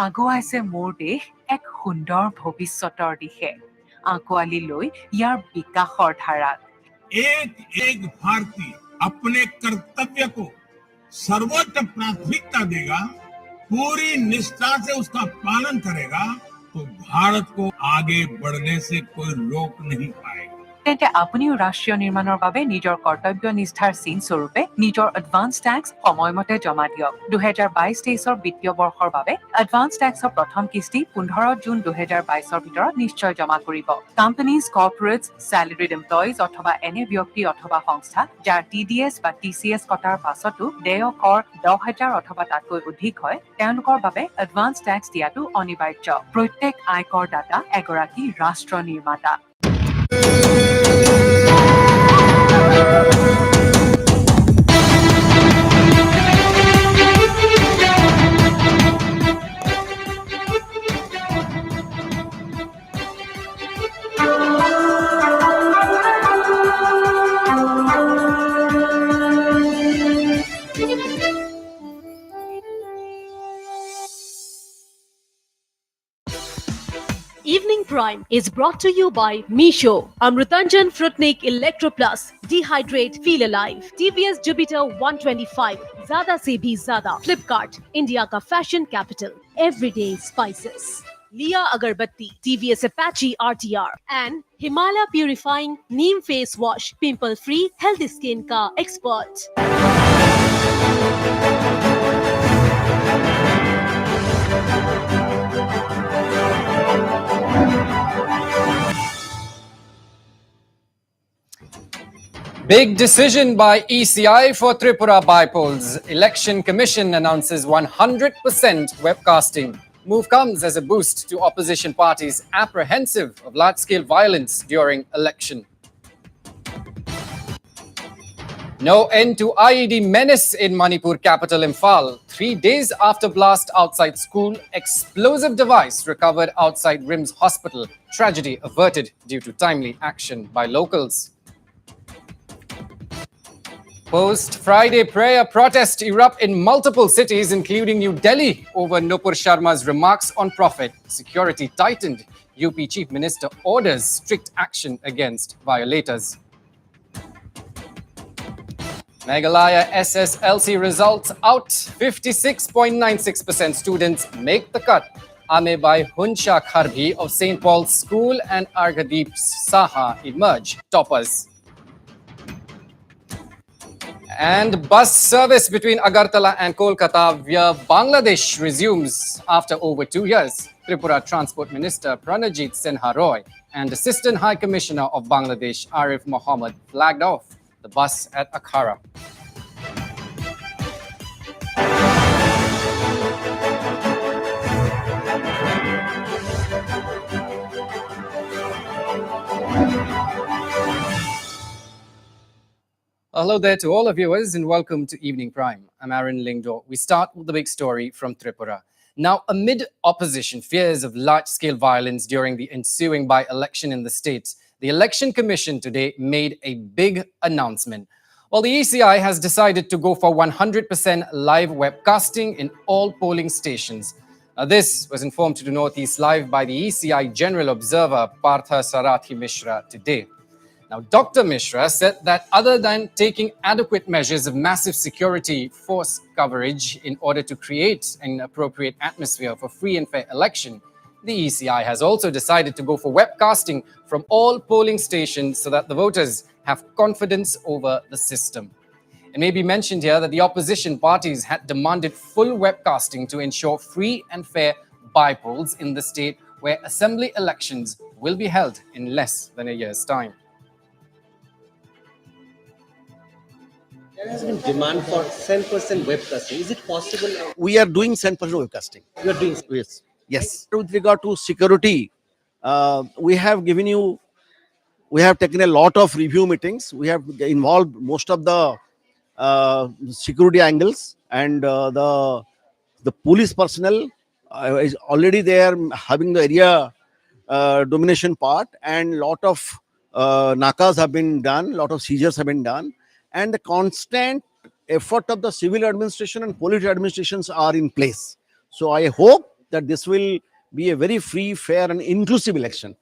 আগুৱাইছে মোৰ দেশ এক সুন্দৰ ভৱিষ্যতৰ দিশে আঁকোৱালি লৈ ইয়াৰ বিকাশৰ ধাৰাত एक एक भारतीय अपने कर्तव्य को सर्वोच्च प्राथमिकता देगा, पूरी निष्ठा से उसका पालन करेगा, तो भारत को आगे बढ़ने से कोई रोक नहीं पाएगा। তেন্তে আপুনিও ৰাষ্ট্ৰীয় নিৰ্মাণৰ বাবে নিজৰ কৰ্তব্য নিষ্ঠাৰ চিন স্বৰূপে নিজৰ এডভান্স টেক্স সময়মতে জমা দিয়ক 2022-23 বিত্তীয় বৰ্ষৰ বাবে এডভান্স টেক্সৰ প্ৰথম কিস্তি 15 জুন 2022 ভিতৰত নিশ্চয় জমা কৰিব কোম্পানীজ কৰ্পোৰেটছ স্যালাৰিড এমপ্লয়িজ অথবা এনে ব্যক্তি অথবা সংস্থা যাৰ IEDS বা TCS কটাৰ পাছতো দেয় কৰ 10,000 অথবা তাতকৈ অধিক হয় তেওঁলোকৰ বাবে এডভান্স টেক্স দিয়াটো অনিবাৰ্য প্ৰত্যেক আয়কৰ দাতা এগৰাকী ৰাষ্ট্ৰ নিৰ্মাতা Evening Prime is brought to you by Misho, Amrutanjan Fruitnik Electro Plus, Dehydrate Feel Alive, TVS Jupiter 125, Zada Se Bhi Zada, Flipkart, India ka fashion capital, Everyday Spices, Leah Agarbatti, TVS Apache RTR, and Himalaya Purifying Neem Face Wash, Pimple Free Healthy Skin ka expert. Big decision by ECI for Tripura bypolls. Election Commission announces 100% webcasting. Move comes as a boost to opposition parties apprehensive of large-scale violence during election. No end to IED menace in Manipur capital Imphal. 3 days after blast outside school, explosive device recovered outside RIMS hospital. Tragedy averted due to timely action by locals. Post-Friday prayer protest erupt in multiple cities, including New Delhi, over Nupur Sharma's remarks on Prophet. Security tightened. UP Chief Minister orders strict action against violators. Meghalaya SSLC results out. 56.96% students make the cut. Amebai Hunsha Kharbhi of St. Paul's School and Argadeep Saha emerge toppers. And bus service between Agartala and Kolkata via Bangladesh resumes after over 2 years. Tripura Transport Minister Pranajit Sinha Roy and Assistant High Commissioner of Bangladesh Arif Mohammed flagged off the bus at Akhara. Hello there to all our viewers and welcome to Evening Prime. I'm Aaron Lingdo. We start with the big story from Tripura. Now, amid opposition fears of large-scale violence during the ensuing by-election in the state, the Election Commission today made a big announcement. Well, the ECI has decided to go for 100% live webcasting in all polling stations. Now, this was informed to the Northeast Live by the ECI General Observer Partha Sarathi Mishra today. Now, Dr. Mishra said that other than taking adequate measures of massive security force coverage in order to create an appropriate atmosphere for free and fair election, the ECI has also decided to go for webcasting from all polling stations so that the voters have confidence over the system. It may be mentioned here that the opposition parties had demanded full webcasting to ensure free and fair bypolls in the state where assembly elections will be held in less than a year's time. There has been demand for 10% webcasting. Is it possible now? We are doing 10% webcasting. You are doing Yes. With regard to security, we have taken a lot of review meetings. We have involved most of the security angles, and the police personnel is already there having the area domination part, and lot of nakas have been done, lot of seizures have been done. And the constant effort of the civil administration and police administrations are in place. So I hope that this will be a very free, fair, and inclusive election.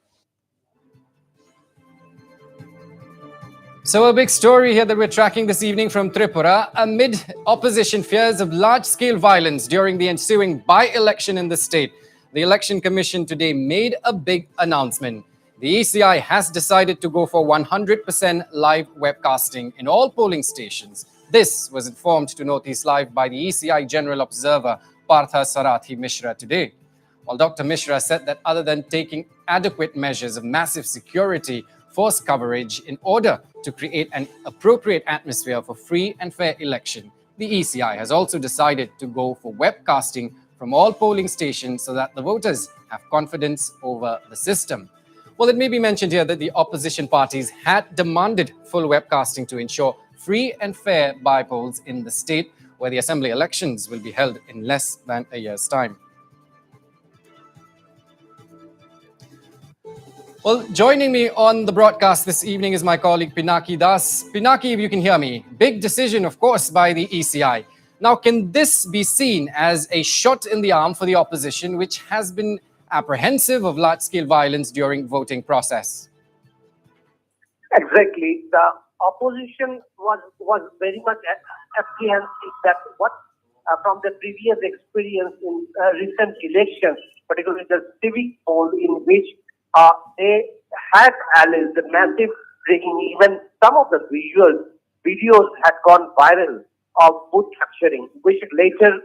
So, a big story here that we're tracking this evening from Tripura. Amid opposition fears of large scale violence during the ensuing by election in the state, the Election Commission today made a big announcement. The ECI has decided to go for 100% live webcasting in all polling stations. This was informed to Notice Live by the ECI General Observer Partha Sarathi Mishra today. While Dr. Mishra said that other than taking adequate measures of massive security, force coverage in order to create an appropriate atmosphere for free and fair election, the ECI has also decided to go for webcasting from all polling stations so that the voters have confidence over the system. Well, it may be mentioned here that the opposition parties had demanded full webcasting to ensure free and fair by-polls in the state, where the assembly elections will be held in less than a year's time. Well, joining me on the broadcast this evening is my colleague Pinaki Das. Pinaki, if you can hear me, big decision, of course, by the ECI. Now, can this be seen as a shot in the arm for the opposition, which has been apprehensive of large-scale violence during voting process? Exactly. The opposition was very much apprehensive that what from the previous experience in recent elections, particularly the civic poll in which they had alleged the massive rigging. Even some of the videos had gone viral of vote capturing, which later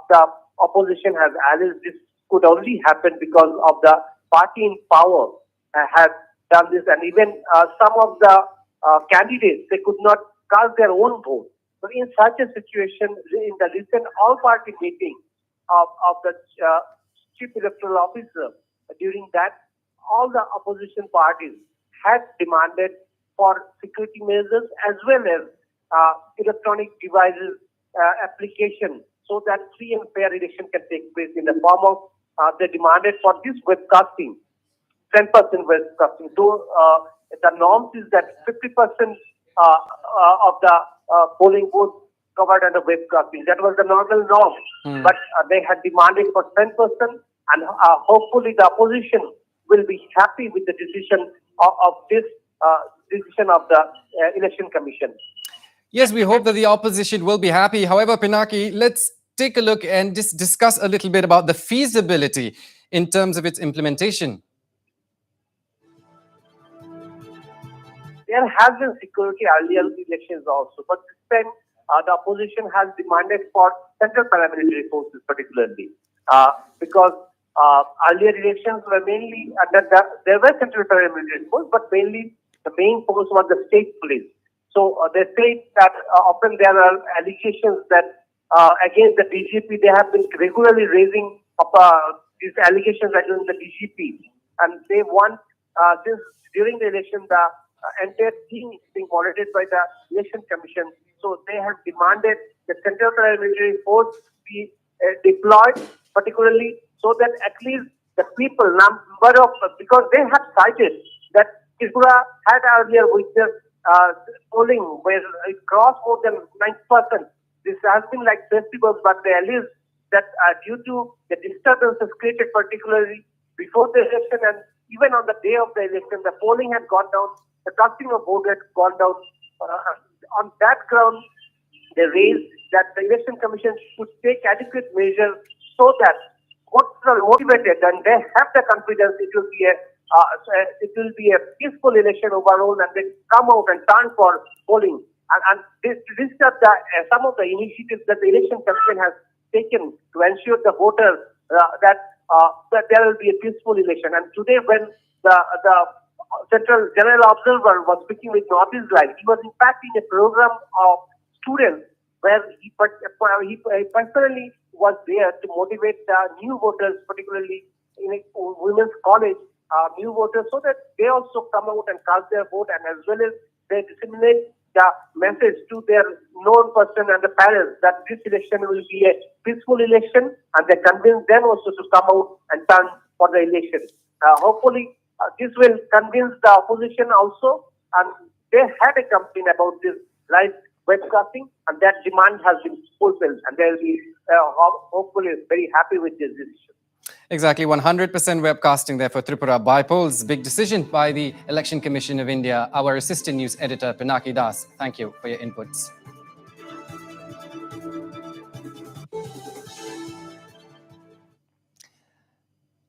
the opposition has alleged this could only happen because of the party in power had done this, and even some of the candidates, they could not cast their own vote. So in such a situation, in the recent all-party meeting of the chief electoral officer, during that, all the opposition parties had demanded for security measures as well as electronic devices application so that free and fair election can take place in the form of they demanded for this webcasting, 10% webcasting. Though the norms is that 50% of the polling booths covered under webcasting. That was the normal norm. But they had demanded for 10%, and hopefully the opposition will be happy with the decision of this decision of the Election Commission. Yes, we hope that the opposition will be happy. However, Pinaki, let's take a look and just discuss a little bit about the feasibility in terms of its implementation. There has been security earlier elections also, but this time the opposition has demanded for central paramilitary forces particularly because earlier elections were mainly under there were central paramilitary forces, but mainly the main force was the state police. So they say that often there are allegations that against the DGP, they have been regularly raising up, these allegations against the DGP, and they want this during the election the entire thing is being monitored by the Election Commission. So they have demanded the central paramilitary force be deployed, particularly so that at least the people number of, because they have cited that Tripura had earlier witnessed polling where it crossed more than 9%. This has been like festivals, but they allege that due to the disturbances created particularly before the election and even on the day of the election, the polling had gone down, the casting of vote had gone down. On that ground, they raised that the Election Commission should take adequate measures so that voters are motivated and they have the confidence it will be a peaceful election overall, and they come out and turn for polling. And this are some of the initiatives that the Election Commission has taken to ensure the voters that there will be a peaceful election. And today, when the Central General Observer was speaking with Notice Live, he was in fact in a program of students where he personally was there to motivate the new voters, particularly in a women's college, new voters, so that they also come out and cast their vote, and as well as they disseminate the message to their known person and the parents that this election will be a peaceful election, and they convince them also to come out and turn for the election. Hopefully, this will convince the opposition also, and they had a complaint about this live webcasting, and that demand has been fulfilled, and they will be hopefully very happy with this decision. Exactly, 100% webcasting there for Tripura. By polls, big decision by the Election Commission of India. Our assistant news editor, Pinaki Das, thank you for your inputs.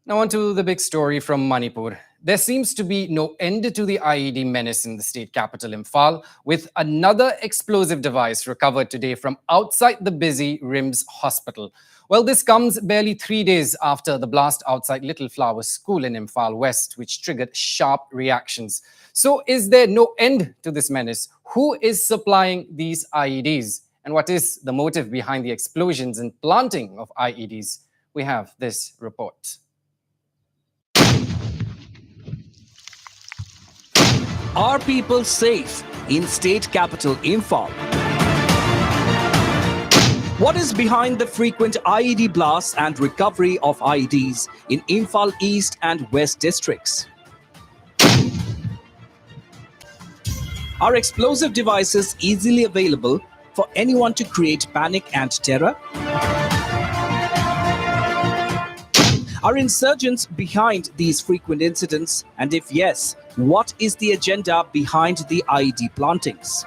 Now on to the big story from Manipur. There seems to be no end to the IED menace in the state capital, Imphal, with another explosive device recovered today from outside the busy RIMS hospital. Well, this comes barely 3 days after the blast outside Little Flower School in Imphal West, which triggered sharp reactions. So is there no end to this menace? Who is supplying these IEDs? And what is the motive behind the explosions and planting of IEDs? We have this report. Are people safe in state capital Imphal? What is behind the frequent IED blasts and recovery of IEDs in Imphal East and West districts? Are explosive devices easily available for anyone to create panic and terror? Are insurgents behind these frequent incidents? And if yes, what is the agenda behind the IED plantings?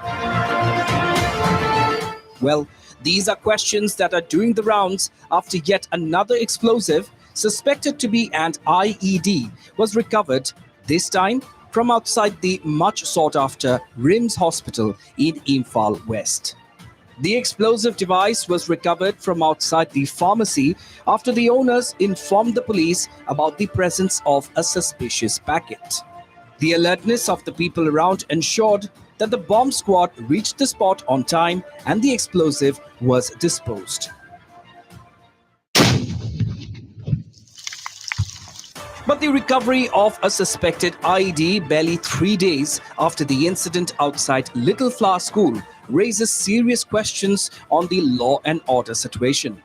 Well, these are questions that are doing the rounds after yet another explosive, suspected to be an IED, was recovered, this time from outside the much sought-after RIMS hospital in Imphal West. The explosive device was recovered from outside the pharmacy after the owners informed the police about the presence of a suspicious packet. The alertness of the people around ensured that the bomb squad reached the spot on time and the explosive was disposed. But the recovery of a suspected IED barely 3 days after the incident outside Little Flower School raises serious questions on the law and order situation.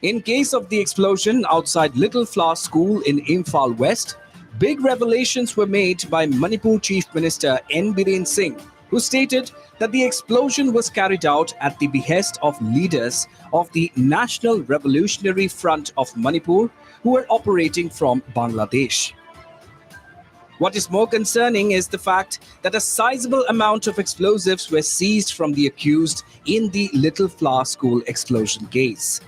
In case of the explosion outside Little Flower School in Imphal West, big revelations were made by Manipur Chief Minister N. Biren Singh, who stated that the explosion was carried out at the behest of leaders of the National Revolutionary Front of Manipur who were operating from Bangladesh. What is more concerning is the fact that a sizable amount of explosives were seized from the accused in the Little Flower School explosion case.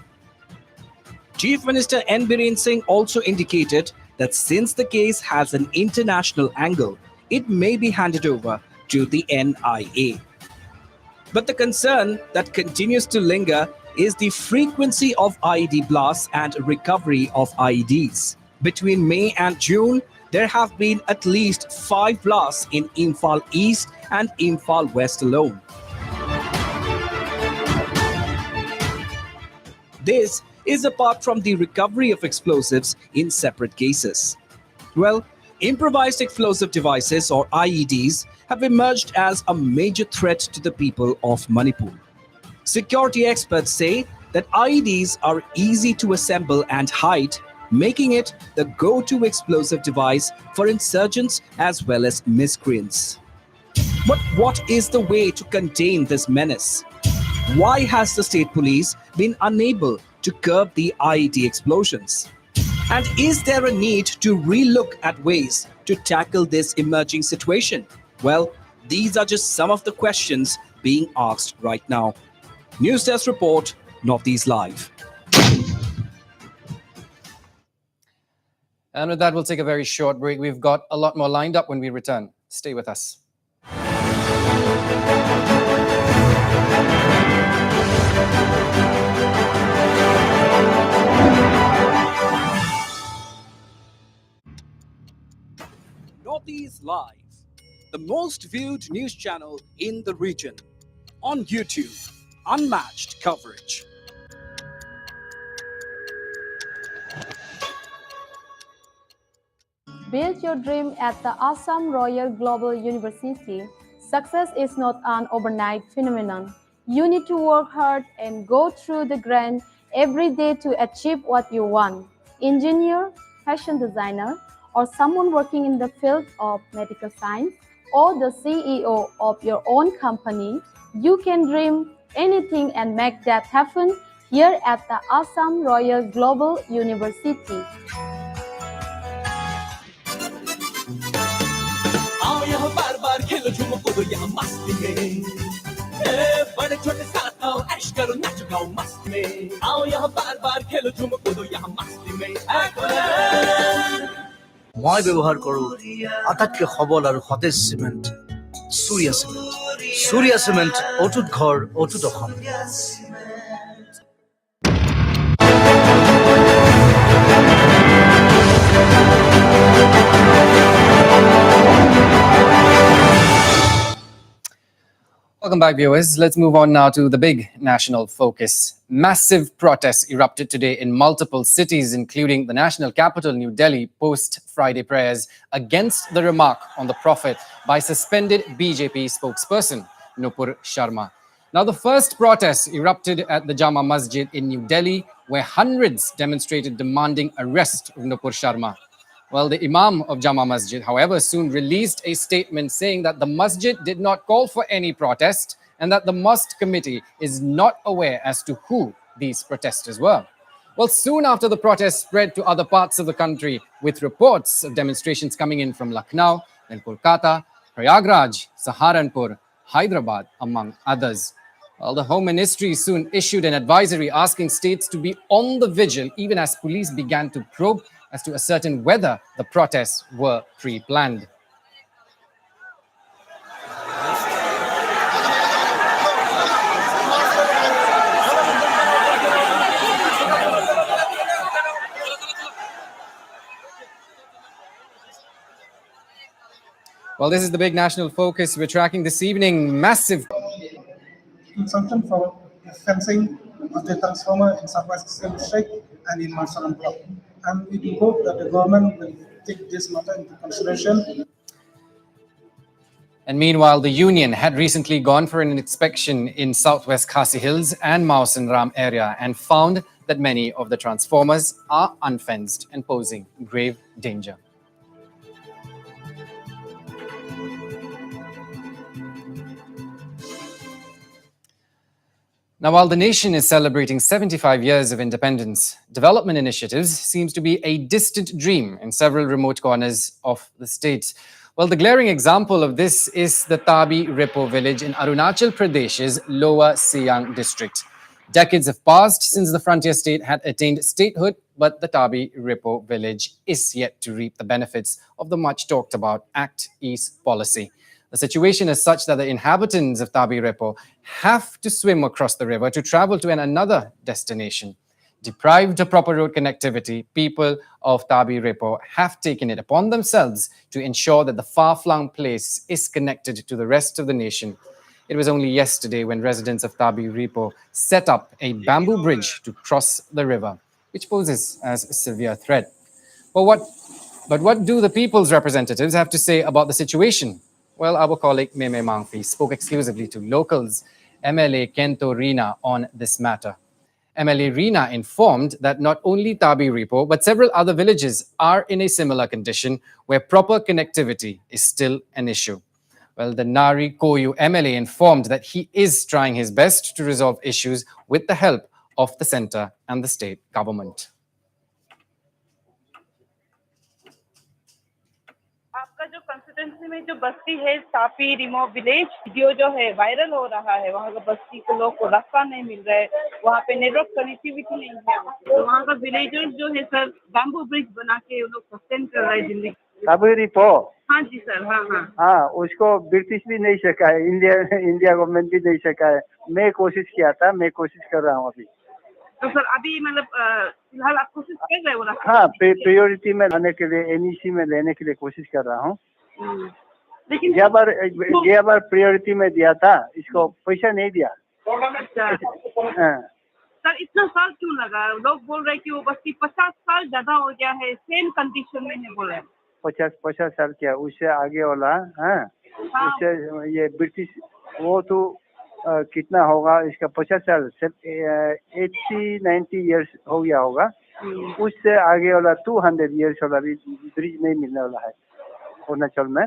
Chief Minister N. Biren Singh also indicated that since the case has an international angle, it may be handed over to the NIA. But the concern that continues to linger is the frequency of IED blasts and recovery of IEDs. Between May and June, there have been at least 5 blasts in Imphal East and Imphal West alone. This is apart from the recovery of explosives in separate cases. Well, improvised explosive devices or IEDs have emerged as a major threat to the people of Manipur. Security experts say that IEDs are easy to assemble and hide, making it the go-to explosive device for insurgents as well as miscreants. But what is the way to contain this menace? Why has the state police been unable to curb the IED explosions? And is there a need to relook at ways to tackle this emerging situation? Well, these are just some of the questions being asked right now. News Desk Report, Northeast Live. And with that, we'll take a very short break. We've got a lot more lined up when we return. Stay with us. Northeast Live, the most viewed news channel in the region. On YouTube, unmatched coverage. Build your dream at the Assam Royal Global University. Success is not an overnight phenomenon. You need to work hard and go through the grind every day to achieve what you want. Engineer, fashion designer, or someone working in the field of medical science, or the CEO of your own company, you can dream anything and make that happen here at the Assam Royal Global University. आओ यहाँ बार बार खेलो झूमो कूदो यहाँ मस्ती में बड़े छोटे साथ आओ ऐश करो नाचो गाओ मस्ती में आओ यहाँ बार बार खेलो झूमो कूदो यहाँ मस्ती में মই ব্যৱহাৰ কৰোঁ আটাইতকৈ সবল আৰু সতেজ cement Surya cement Surya cement অটুট ঘৰ অটুট অসম Welcome back, viewers. Let's move on now to the big national focus. Massive protests erupted today in multiple cities, including the national capital, New Delhi, post-Friday prayers against the remark on the Prophet by suspended BJP spokesperson, Nupur Sharma. Now, the first protest erupted at the Jama Masjid in New Delhi, where hundreds demonstrated demanding arrest of Nupur Sharma. Well, the Imam of Jama Masjid, however, soon released a statement saying that the masjid did not call for any protest and that the mosque committee is not aware as to who these protesters were. Well, soon after the protest spread to other parts of the country, with reports of demonstrations coming in from Lucknow, then Kolkata, Prayagraj, Saharanpur, Hyderabad, among others. Well, the Home Ministry soon issued an advisory asking states to be on the vigil, even as police began to probe as to ascertain whether the protests were pre-planned. Well, this is the big national focus we're tracking this evening. Massive consumption for fencing of the transformer in Southwest district and in Marsaram block. And we hope that the government will take this matter into consideration. And meanwhile, the union had recently gone for an inspection in southwest Khasi Hills and Mausan Ram area and found that many of the transformers are unfenced and posing grave danger. Now, while the nation is celebrating 75 years of independence, development initiatives seems to be a distant dream in several remote corners of the state. Well, the glaring example of this is the Tabi Repo village in Arunachal Pradesh's Lower Siang district. Decades have passed since the frontier state had attained statehood, but the Tabi Repo village is yet to reap the benefits of the much talked about Act East policy. The situation is such that the inhabitants of Tabi Repo have to swim across the river to travel to another destination. Deprived of proper road connectivity, people of Tabi Repo have taken it upon themselves to ensure that the far-flung place is connected to the rest of the nation. It was only yesterday when residents of Tabi Repo set up a bamboo bridge to cross the river, which poses as a severe threat. But what do the people's representatives have to say about the situation? Well, our colleague Meme Mangfi spoke exclusively to locals, MLA Kento Rina, on this matter. MLA Rina informed that not only Tabi Repo, but several other villages are in a similar condition where proper connectivity is still an issue. Well, the Nari Koyu MLA informed that he is trying his best to resolve issues with the help of the center and the state government. आपका जो constituency में जो बस्ती है तापी रिमो village video जो है viral हो रहा है वहाँ का बस्ती के लोग को रास्ता नहीं मिल रहा है वहाँ पे नेटवर्क कनेक्टिविटी नहीं है तो वहाँ का विलेजर्स जो है सर बैम्बू ब्रिज बना के वो लोग सस्टेन कर रहे हैं जिंदगी तापी रिपो हाँ जी सर हाँ हाँ हाँ उसको ब्रिटिश भी नहीं सका है इंडिया गवर्नमेंट भी नहीं सका है मैं कोशिश किया था मैं कोशिश कर रहा हूँ अभी तो सर अभी मतलब फिलहाल आप कोशिश कर रहे हो रास्ता हाँ प्रायोरिटी में लाने के लिए एनईसी में लेने के लिए कोशिश कर रहा हूँ लेकिन ये बार प्रायोरिटी में दिया था इसको पैसा नहीं दिया सर इतना साल क्यों लगा लोग बोल रहे हैं कि वो बस्ती 50 साल ज्यादा हो गया है सेम कंडीशन में है बोल रहे हैं 50 साल क्या उससे आगे वाला हाँ उससे ये ब्रिटिश वो तो कितना होगा इसका 50 साल 80-90 इयर्स हो गया होगा उससे आगे वाला 200 इयर्स वाला भी ब्रिज नहीं मिलने वाला है अरुणाचल में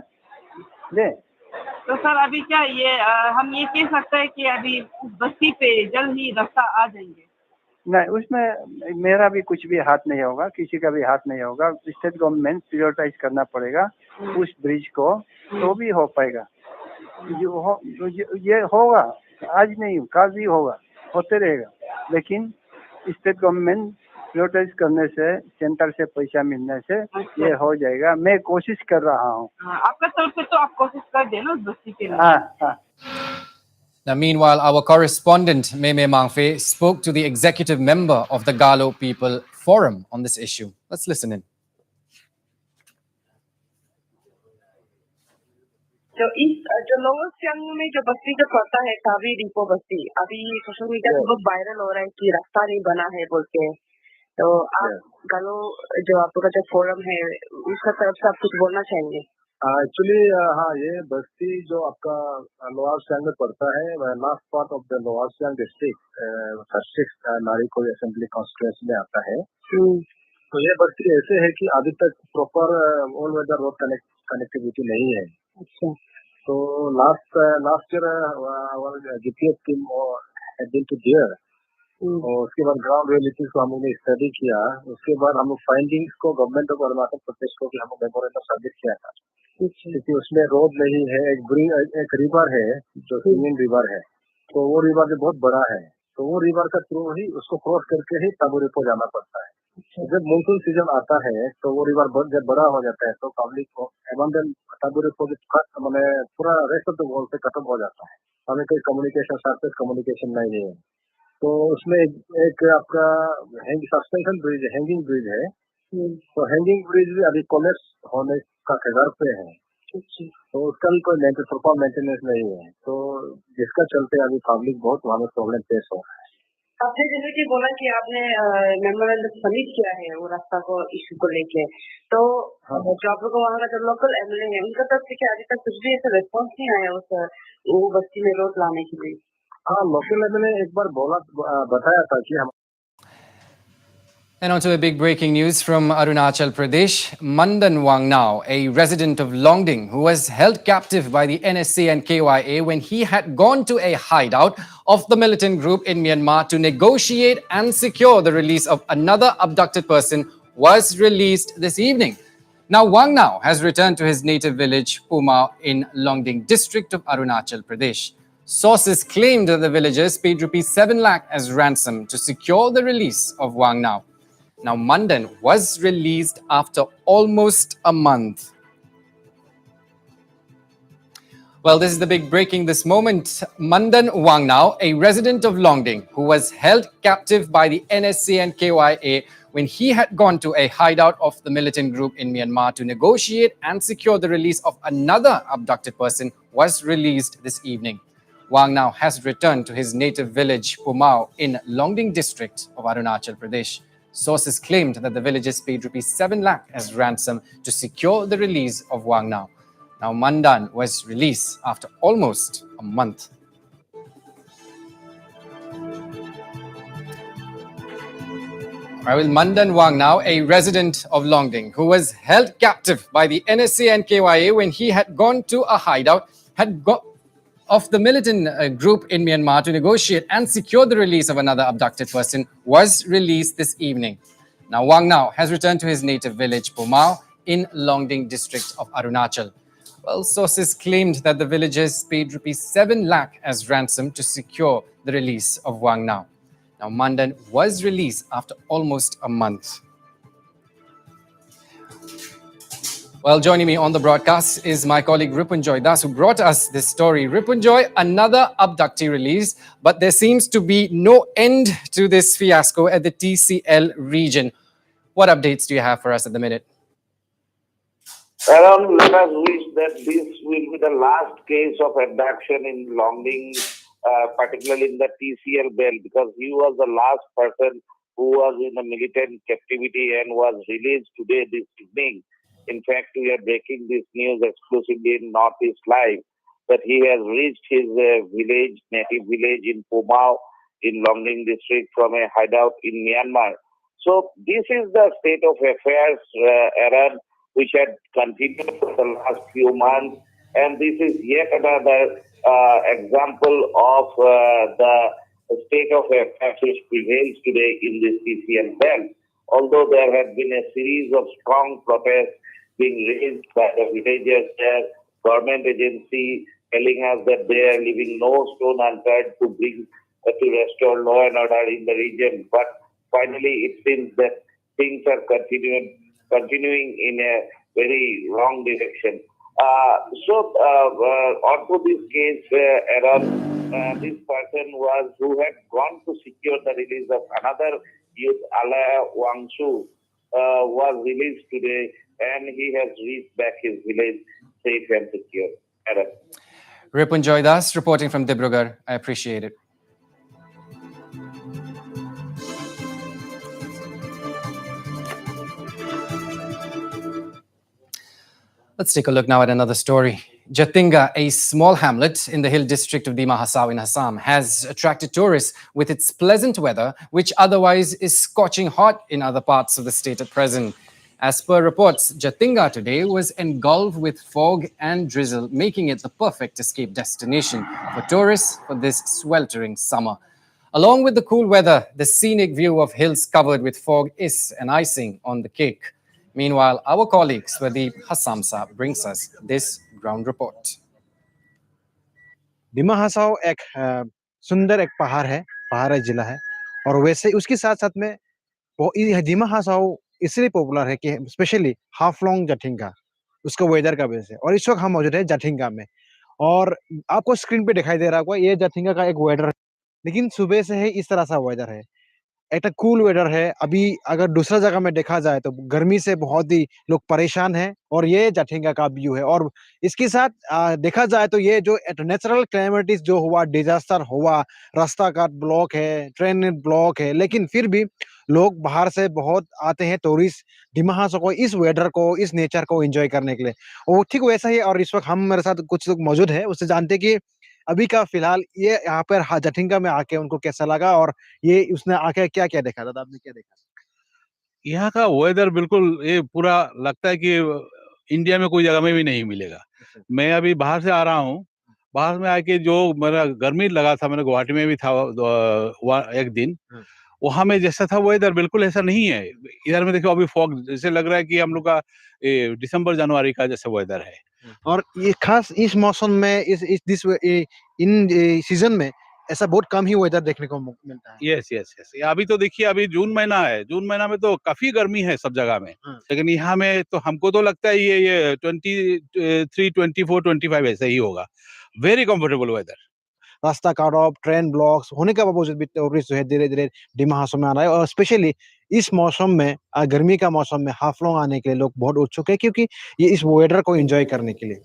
ले तो सर अभी क्या ये हम ये कह सकते हैं कि अभी उस बस्ती पे जल्द ही रास्ता आ जाएंगे? नहीं, उसमें मेरा भी कुछ भी हाथ नहीं होगा, किसी का भी हाथ नहीं होगा। स्टेट गवर्नमेंट प्रायोरिटाइज करना पड़ेगा उस ब्रिज को, तो भी हो पाएगा। ये होगा, आज नहीं कल भी होगा, होते रहेगा। लेकिन स्टेट गवर्नमेंट प्रायोरिटाइज करने से, सेंटर से पैसा मिलने से ये हो जाएगा। मैं कोशिश कर रहा हूँ। आपका तरफ से तो आप कोशिश कर देना उस बस्ती के लिए। हाँ। Now, meanwhile, our correspondent Meme Mangfe spoke to the executive member of the Galo People Forum on this issue. Let's listen in. तो इस जो लोअर सियांग में जो बस्ती जो पड़ता है कावी रिपो बस्ती, अभी सोशल मीडिया पे बहुत वायरल हो रहा है कि रास्ता नहीं बना है बोल के। तो आप गालो जो आपका जो फोरम है उसका तरफ से आप कुछ बोलना चाहेंगे? एक्चुअली हाँ, ये बस्ती जो आपका लोअर सियांग में पड़ता है, last part of the lower Siang district, 36 Nari Koyu assembly constituency में आता है। तो ये बस्ती ऐसे है कि अभी तक proper all weather road connectivity नहीं है। अच्छा। तो last year our GPS team had been to there, और उसके बाद ग्राउंड रियलिटीज को हम लोगों ने स्टडी किया। उसके बाद हम लोग फाइंडिंग्स को गवर्नमेंट ऑफ अरुणाचल प्रदेश को भी हम लोग मेमोरेंडम सबमिट किया था, क्योंकि उसमें रोड नहीं है। एक रिवर है जो सिंगिंग रिवर है, तो वो रिवर जो बहुत बड़ा है, तो वो रिवर का थ्रू ही उसको क्रॉस करके ही ताबूरेपो जाना पड़ता है। जब मानसून सीजन आता है तो वो रिवर जब बड़ा हो जाता है तो पब्लिक को अबंडन ताबूरेपो मैंने पूरा रेस्ट ऑफ द वर्ल्ड से खत्म हो जाता है। हमें कोई कम्युनिकेशन, सरफेस कम्युनिकेशन नहीं है। तो उसमें एक आपका सस्पेंशन ब्रिज, हैंगिंग ब्रिज है। तो हैंगिंग ब्रिज भी अभी कोलेप्स होने का कगार पे है, तो उसका भी कोई प्रॉपर मेंटेनेंस नहीं है। तो जिसका चलते अभी पब्लिक बहुत वहाँ में प्रॉब्लम फेस हो रहा है। आपने जैसे कि बोला कि आपने मेमोरेंडम सबमिट किया है वो रास्ता को इशू को लेके, तो जो आप लोग वहाँ का जो लोकल एमएलए है उनका तरफ से अभी तक कुछ भी ऐसा रिस्पॉन्स नहीं आया वो बस्ती में रोड लाने के लिए? हाँ, लोकल एमएलए एक बार बताया था कि हम। And on to the big breaking news from Arunachal Pradesh. Mandan Wangnao, a resident of Longding, who was held captive by the NSC and KYA when he had gone to a hideout of the militant group in Myanmar to negotiate and secure the release of another abducted person, was released this evening. Now, Wangnao has returned to his native village, Pumao, in Longding district of Arunachal Pradesh. Sources claimed that the villagers paid rupees 7 lakh as ransom to secure the release of Wangnao. Now, Mandan was released after almost a month. Well, this is the big breaking this moment. Mandan Wangnao, a resident of Longding, who was held captive by the NSC and KYA when he had gone to a hideout of the militant group in Myanmar to negotiate and secure the release of another abducted person, was released this evening. Wangnao has returned to his native village, Pumao, in Longding district of Arunachal Pradesh. Sources claimed that the villagers paid rupees 7 lakh as ransom to secure the release of Wangnao. Now, Mandan was released after almost a month. Mandan Wangnao, a resident of Longding, who was held captive by the NSC and KYA when he had gone to a hideout of the militant group in Myanmar to negotiate and secure the release of another abducted person, was released this evening. Now, Wangnao has returned to his native village, Pumao, in Longding district of Arunachal. Well, sources claimed that the villagers paid rupees 7 lakh as ransom to secure the release of Wangnao. Now, Mandan was released after almost a month. Well, joining me on the broadcast is my colleague Ripunjoy Das, who brought us this story. Ripunjoy, another abductee released, but there seems to be no end to this fiasco at the TCL region. What updates do you have for us at the minute? Well, let us wish that this will be the last case of abduction in Longding, particularly in the TCL belt, because he was the last person who was in the militant captivity and was released today, this evening. In fact, we are breaking this news exclusively in Northeast Live that he has reached his native village in Pumao in Longding district from a hideout in Myanmar. So this is the state of affairs, Aaron, which had continued for the last few months. And this is yet another example of the state of affairs which prevails today in this TCL belt. Although there have been a series of strong protests being raised by the villagers there, government agency telling us that they are leaving no stone unturned to bring to restore law and order in the region. But finally, it seems that things are continuing in a very wrong direction. Onto this case, Aaron, this person who had gone to secure the release of another youth, Alaya Wangsu, was released today, and he has reached back his village safe and secure. Aaron. Ripunjoy Das reporting from Dibrugarh. I appreciate it. Let's take a look now at another story. Jatinga, a small hamlet in the hill district of Dima Hasao in Assam, has attracted tourists with its pleasant weather, which otherwise is scorching hot in other parts of the state at present. As per reports, Jatinga today was engulfed with fog and drizzle, making it the perfect escape destination for tourists for this sweltering summer. Along with the cool weather, the scenic view of hills covered with fog is an icing on the cake. Meanwhile, our colleague Swadeep Hassamsa brings us this ground report. Dima Hasao एक सुंदर एक पहाड़ जिला है और वैसे उसके साथ साथ में ये डिमा हसाओ इसलिए पॉपुलर है कि स्पेशली हाफ लॉन्ग जठिंगा उसका वेदर का वजह से। और इस वक्त हम मौजूद है जठिंगा में और आपको स्क्रीन पे दिखाई दे रहा होगा ये जठिंगा का एक वेदर है, लेकिन सुबह से है इस तरह सा वेदर है, एक कूल वेदर है। अभी अगर दूसरा जगह में देखा जाए तो गर्मी से बहुत ही लोग परेशान हैं और ये जठिंगा का व्यू है। और इसके साथ देखा जाए तो ये जो नेचुरल क्लैमिटीज जो हुआ, डिजास्टर हुआ, रास्ता घाट ब्लॉक है, ट्रेन ब्लॉक है, लेकिन फिर भी लोग बाहर से बहुत आते हैं टूरिस्ट डिमा हासाओ को इस वेदर को, इस नेचर को एंजॉय करने के लिए। और ठीक वैसा ही और इस वक्त हम मेरे साथ कुछ लोग मौजूद हैं, उससे जानते कि अभी का फिलहाल ये यहाँ पर जठिंगा में आके उनको कैसा लगा और ये उसने आके क्या-क्या देखा? दादा आपने क्या देखा? यहाँ का वेदर बिल्कुल ये पूरा लगता है कि इंडिया में कोई जगह में भी नहीं मिलेगा। मैं अभी बाहर से आ रहा हूँ, बाहर में आके जो मेरा गर्मी लगा था, मैंने गुवाहाटी में भी था एक दिन, वहाँ में जैसा था वेदर बिल्कुल ऐसा नहीं है। इधर में देखो अभी फॉग जैसे लग रहा है कि हम लोग का दिसंबर जनवरी का जैसा वेदर है। और ये खास इस मौसम में इन सीजन में ऐसा बहुत कम ही वेदर देखने को मिलता है। यस यस यस अभी तो देखिए अभी जून महीना है, जून महीना में तो काफी गर्मी है सब जगह में, लेकिन यहाँ में तो हमको तो लगता है ये 23, 24, 25 ऐसा ही होगा। Very comfortable weather. रास्ता काट ऑफ, ट्रेन ब्लॉक्स होने के बावजूद भी टूरिस्ट जो है धीरे-धीरे डिमा हासाओ में आ रहा है और स्पेशली इस मौसम में गर्मी का मौसम में हाफलोंग आने के लिए लोग बहुत उत्सुक है क्योंकि ये इस वेदर को एंजॉय करने के लिए।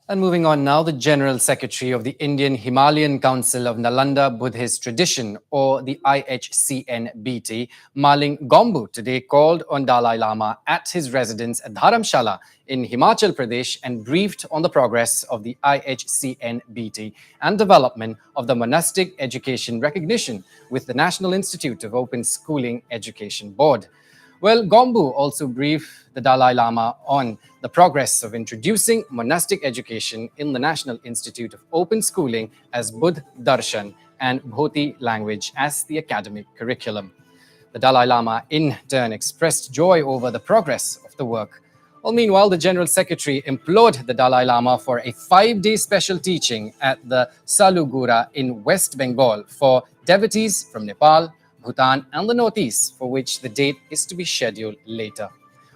And moving on now, the General Secretary of the Indian Himalayan Council of Nalanda Buddhist Tradition, or the IHCNBT, Maling Gombu, today called on Dalai Lama at his residence at Dharamshala in Himachal Pradesh and briefed on the progress of the IHCNBT and development of the monastic education recognition with the National Institute of Open Schooling Education Board. Well, Gombu also briefed the Dalai Lama on the progress of introducing monastic education in the National Institute of Open Schooling as Buddha Darshan and Bhoti language as the academic curriculum. The Dalai Lama in turn expressed joy over the progress of the work. Well, meanwhile, the General Secretary implored the Dalai Lama for a 5-day special teaching at the Salugura in West Bengal for devotees from Nepal, Bhutan and the Northeast, for which the date is to be scheduled later.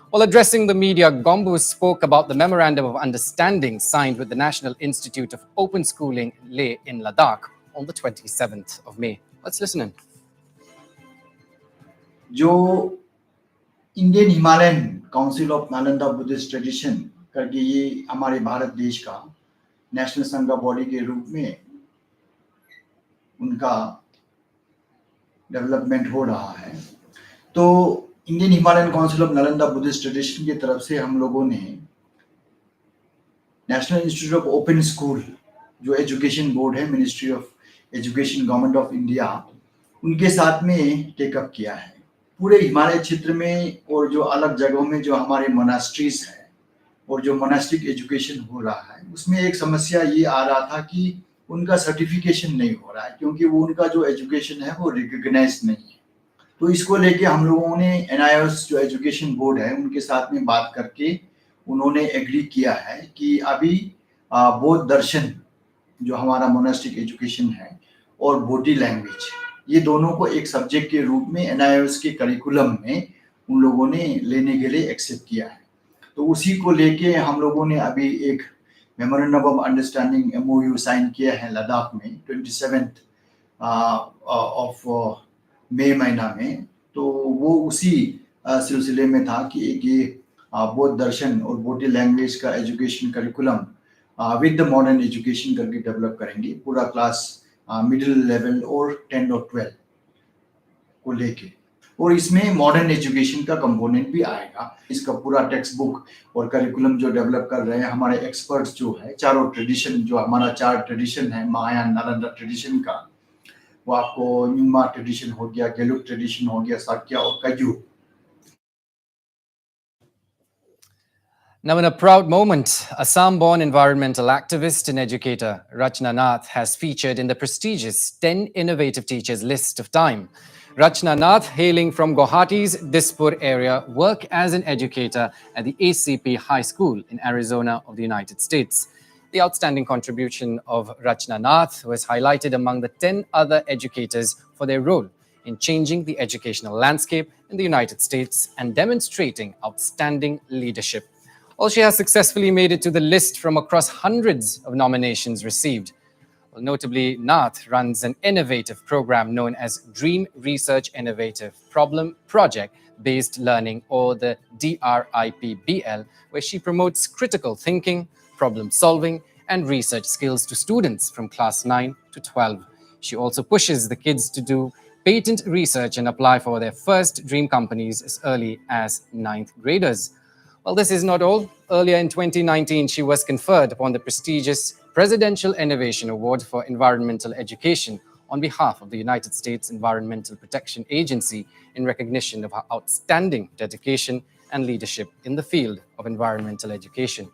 While addressing the media, Gombu spoke about the Memorandum of Understanding signed with the National Institute of Open Schooling, Leh, in Ladakh on the 27th of May. Let's listen in. जो Indian Himalayan council of Nalanda Buddhist tradition करके ये हमारे भारत देश का national संघ body के रूप में उनका डेवलपमेंट हो रहा है, तो Indian Himalayan council of Nalanda Buddhist tradition की तरफ से हम लोगों ने national institute of open school जो एजुकेशन बोर्ड है, ministry of education, government of India, उनके साथ में टेकअप किया है। पूरे हिमालय क्षेत्र में और जो अलग जगहों में जो हमारे मोनास्ट्रीज है और जो मोनास्टिक एजुकेशन हो रहा है उसमें एक समस्या ये आ रहा था कि उनका सर्टिफिकेशन नहीं हो रहा है, क्योंकि वो उनका जो एजुकेशन है वो रिकॉग्नाइज नहीं है। तो इसको लेके हम लोगों ने NIOS जो एजुकेशन बोर्ड है उनके साथ में बात करके उन्होंने एग्री किया है कि अभी बौद्ध दर्शन जो हमारा मोनास्टिक एजुकेशन है और बोटी लैंग्वेज, ये दोनों को एक सब्जेक्ट के रूप में NIOS के करिकुलम में उन लोगों ने लेने के लिए एक्सेप्ट किया है। तो उसी को लेके हम लोगों ने अभी एक memorandum of understanding MOU sign किया है लद्दाख में 27 ऑफ मई महीना में। तो वो उसी सिलसिले में था कि एक ये बौद्ध दर्शन और बोटी लैंग्वेज का education curriculum with the modern education करके डेवलप करेंगे, पूरा क्लास मिडिल लेवल और 10 और 12 को लेके। और इसमें मॉडर्न एजुकेशन का कंपोनेंट भी आएगा। इसका पूरा टेक्स्ट बुक और करिकुलम जो डेवलप कर रहे हैं हमारे एक्सपर्ट्स जो है, चारों ट्रेडिशन जो हमारा 4 ट्रेडिशन है महायान नालंदा ट्रेडिशन का, वो आपको न्यूमा ट्रेडिशन हो गया, गेलुक ट्रेडिशन हो गया, साक्या और कयू। Now, in a proud moment, Assam-born environmental activist and educator Rachna Nath has featured in the prestigious 10 Innovative Teachers list of Time. Rachna Nath, hailing from Guwahati's Dispur area, works as an educator at the ACP High School in Arizona of the United States. The outstanding contribution of Rachna Nath was highlighted among the 10 other educators for their role in changing the educational landscape in the United States and demonstrating outstanding leadership. Well, she has successfully made it to the list from across hundreds of nominations received. Well, notably, Nath runs an innovative program known as Dream Research Innovative Problem Project-Based Learning, or the DRIPBL, where she promotes critical thinking, problem solving, and research skills to students from class 9 to 12. She also pushes the kids to do patent research and apply for their first dream companies as early as 9th graders. Well, this is not all. Earlier in 2019, she was conferred upon the prestigious Presidential Innovation Award for Environmental Education on behalf of the United States Environmental Protection Agency in recognition of her outstanding dedication and leadership in the field of environmental education.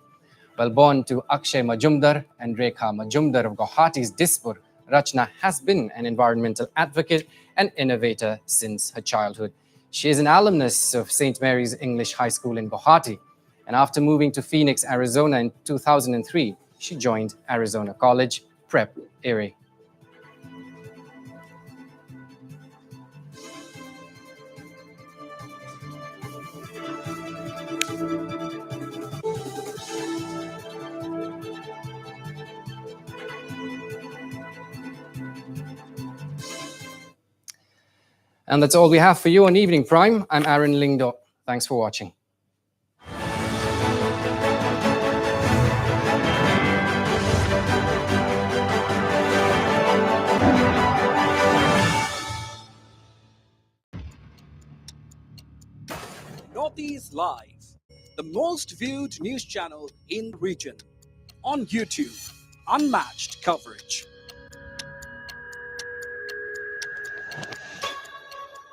Well, born to Akshay Majumdar and Rekha Majumdar of Guwahati's Dispur, Rachna has been an environmental advocate and innovator since her childhood. She is an alumnus of St. Mary's English High School in Guwahati, and after moving to Phoenix, Arizona in 2003, she joined Arizona College Prep Erie. And that's all we have for you on Evening Prime. I'm Aaron Lingdo. Thanks for watching. Northeast Live, the most viewed news channel in the region. On YouTube, unmatched coverage.